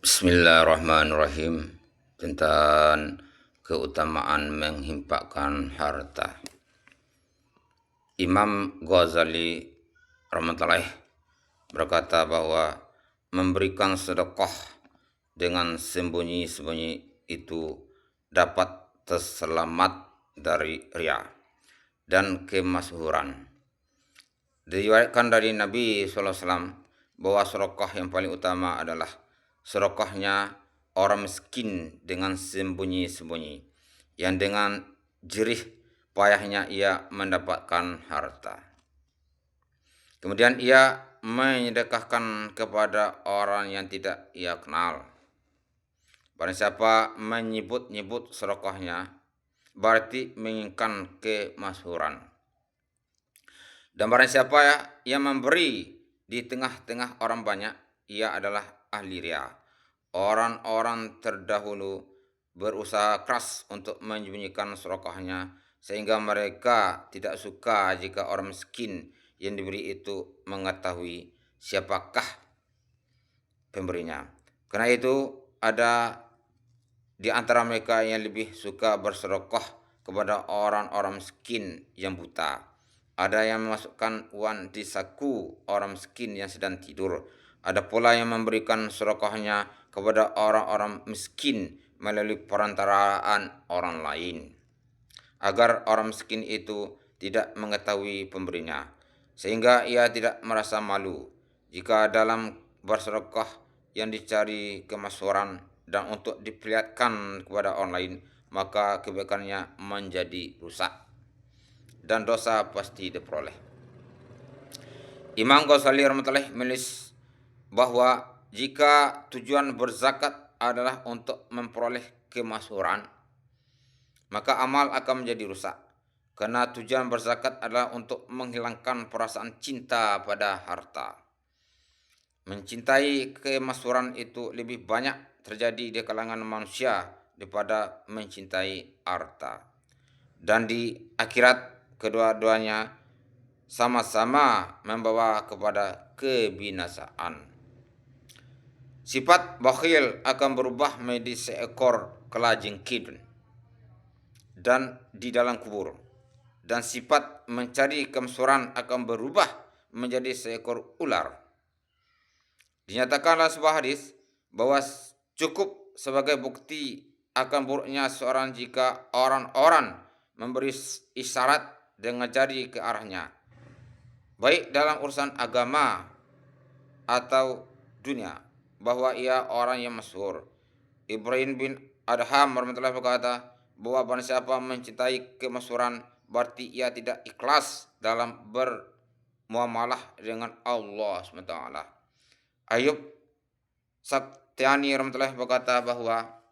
Bismillahirrahmanirrahim. Tentang keutamaan menghempakkan harta. Imam Ghazali rahmatullahi berkata bahwa memberikan sedekah dengan sembunyi-sembunyi itu dapat terselamat dari riya dan kemasyhuran. Diriwayatkan dari Nabi SAW bahwa sedekah yang paling utama adalah sedekahnya orang miskin dengan sembunyi-sembunyi, yang dengan jerih payahnya ia mendapatkan harta. Kemudian ia menyedekahkan kepada orang yang tidak ia kenal. Barang siapa menyebut-nyebut sedekahnya, berarti menginginkan kemasyhuran. Dan barang siapa yang memberi di tengah-tengah orang banyak, ia adalah ahli riya. Orang-orang terdahulu berusaha keras untuk menyembunyikan sedekahnya, sehingga mereka tidak suka jika orang miskin yang diberi itu mengetahui siapakah pemberinya. Karena itu ada di antara mereka yang lebih suka bersedekah kepada orang-orang miskin yang buta. Ada yang memasukkan uang di saku orang miskin yang sedang tidur. Ada pula yang memberikan sedekahnya kepada orang-orang miskin melalui perantaraan orang lain, agar orang miskin itu tidak mengetahui pemberinya, sehingga ia tidak merasa malu. Jika dalam bersedekah yang dicari kemasyhuran dan untuk diperlihatkan kepada orang lain, maka kebaikannya menjadi rusak dan dosa pasti diperoleh. Imam Ghazali rahmatullahi menulis bahwa jika tujuan berzakat adalah untuk memperoleh kemasyhuran, maka amal akan menjadi rusak. Karena tujuan berzakat adalah untuk menghilangkan perasaan cinta pada harta. Mencintai kemasyhuran itu lebih banyak terjadi di kalangan manusia daripada mencintai harta. Dan di akhirat kedua-duanya sama-sama membawa kepada kebinasaan. Sifat bakhil akan berubah menjadi seekor kalajengking dan di dalam kubur. Dan sifat mencari kemasyhuran akan berubah menjadi seekor ular. Dinyatakanlah sebuah hadis bahwa cukup sebagai bukti akan buruknya seorang jika orang-orang memberi isyarat dengan jari ke arahnya, baik dalam urusan agama atau dunia, bahwa ia orang yang masyhur. Ibrahim bin Adham rahimahullah berkata bahwa barang siapa mencintai kemasyhuran, berarti ia tidak ikhlas dalam bermuamalah dengan Allah SWT. Ayub Satyani rahimahullah berkata bahwa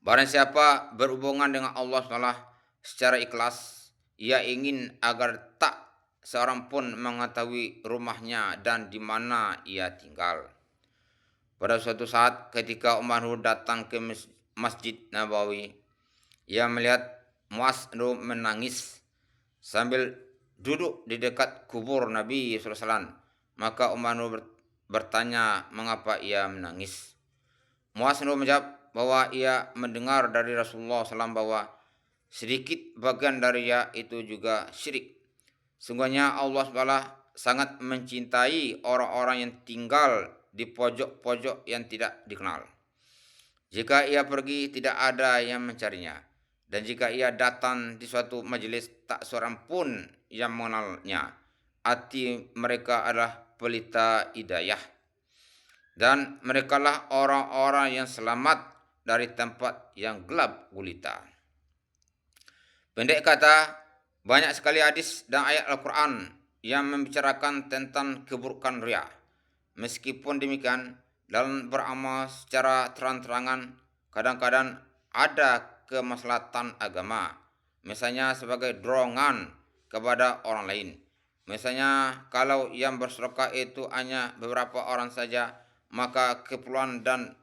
barang siapa berhubungan dengan Allah SWT secara ikhlas, ia ingin agar tak seorang pun mengetahui rumahnya dan di mana ia tinggal. Pada suatu saat ketika Umar datang ke Masjid Nabawi, ia melihat Muaz menangis sambil duduk di dekat kubur Nabi SAW. Maka Umar bertanya mengapa ia menangis. Muaz menjawab bahwa ia mendengar dari Rasulullah SAW bahwa sedikit bagian dari ia itu juga syirik. Sungguhnya Allah SWT sangat mencintai orang-orang yang tinggal di pojok-pojok yang tidak dikenal. Jika ia pergi, tidak ada yang mencarinya. Dan jika ia datang di suatu majelis, tak seorang pun yang mengenalnya. Hati mereka adalah pelita hidayah. Dan merekalah orang-orang yang selamat dari tempat yang gelap gulita. Pendek kata, banyak sekali hadis dan ayat Al-Quran yang membicarakan tentang keburukan riya. Meskipun demikian, dalam beramal secara terang-terangan, kadang-kadang ada kemaslahatan agama. Misalnya sebagai dorongan kepada orang lain. Misalnya kalau yang bersedekah itu hanya beberapa orang saja, maka keperluan dan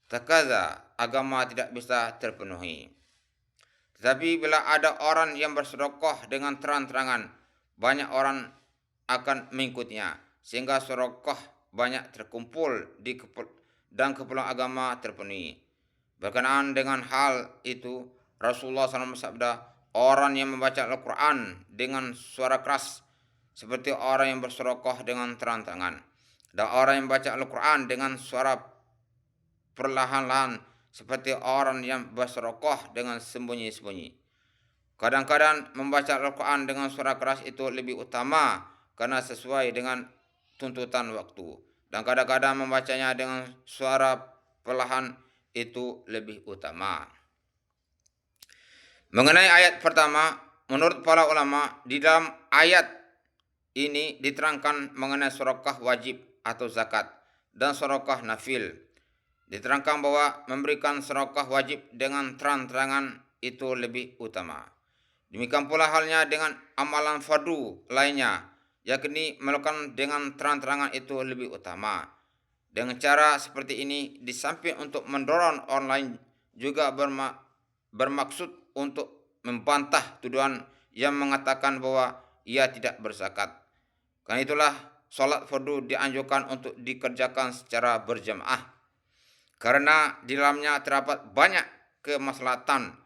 takaza agama tidak bisa terpenuhi. Tetapi bila ada orang yang bersedekah dengan terang-terangan, banyak orang akan mengikutinya, sehingga sedekah banyak terkumpul dan keperluan agama terpenuhi. Berkenaan dengan hal itu, Rasulullah SAW bersabda, orang yang membaca Al-Quran dengan suara keras seperti orang yang bersedekah dengan terang-terangan, dan orang yang membaca Al-Quran dengan suara perlahan-lahan seperti orang yang bersedekah dengan sembunyi-sembunyi. Kadang-kadang membaca Al-Quran dengan suara keras itu lebih utama karena sesuai dengan tuntutan waktu. Dan kadang-kadang membacanya dengan suara perlahan itu lebih utama. Mengenai ayat pertama, menurut para ulama, di dalam ayat ini diterangkan mengenai sedekah wajib atau zakat dan sedekah nafil. Diterangkan bahwa memberikan sedekah wajib dengan terang-terangan itu lebih utama. Demikian pula halnya dengan amalan fardu lainnya, yakni melakukan dengan terang-terangan itu lebih utama. Dengan cara seperti ini, di samping untuk mendorong orang lain, juga bermaksud untuk membantah tuduhan yang mengatakan bahwa ia tidak berzakat. Karena itulah sholat fardu dianjurkan untuk dikerjakan secara berjamaah, karena di dalamnya terdapat banyak kemaslahatan.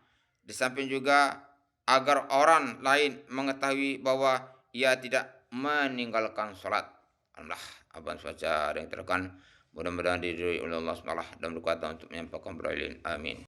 Di samping juga agar orang lain mengetahui bahwa ia tidak meninggalkan sholat. Alhamdulillah, abang saja yang terkan. Mudah-mudahan diridhoi oleh Allah SWT dan berkuatan untuk menyampaikan berilin. Amin.